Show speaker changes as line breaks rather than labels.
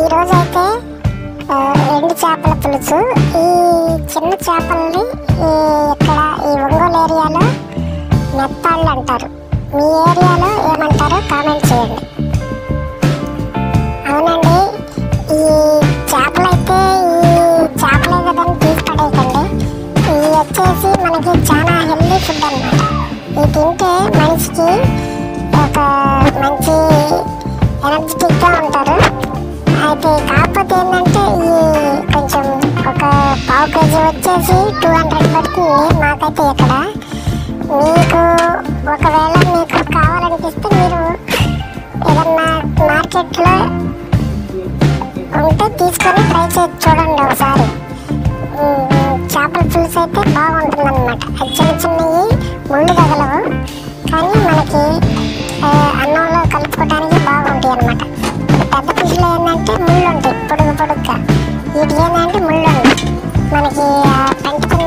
ఈరోజైతే ఎండు చేపల పులుసు. ఈ చిన్న చేపల్ని ఇక్కడ ఈ ఒంగోలు ఏరియాలో మెత్తాళ్ళు అంటారు. మీ ఏరియాలో ఏమంటారో కామెంట్ చేయండి. అవునండి, ఈ చేపలైతే ఈ చేపలే కదని తీసి పడేయకండి. ఇవి వచ్చేసి మనకి చాలా హెల్దీ ఫుడ్ అన్నమాట. ఇవి తింటే మనిషికి ఒక మంచి ఎనర్జెటిక్గా ఉంటారు. అయితే కాకపోతే ఏంటంటే ఈ కొంచెం ఒక పావు కేజీ వచ్చేసి 200 పడుతుంది మాకైతే ఇక్కడ. మీకు ఒకవేళ మీకు కావాలనిపిస్తే మీరు ఏదన్నా మార్కెట్లో ఉంటే తీసుకొని ట్రై చేసి చూడండి ఒకసారి. చేపల పులుసు అయితే బాగుంటుంది అనమాట. అది చిన్న చిన్నవి ముళ్ళు తగలవు, కానీ మనకి అన్నంలో కలుపుకోవడానికి బాగుంటాయి అన్నమాట. పెద్ద పులుసులో ఏంటంటే ముళ్ళు ఉంటాయి పొడుగ్గా. వీటికి ఏంటంటే ముళ్ళు ఉంటాయి. మనకి పెంచుకునే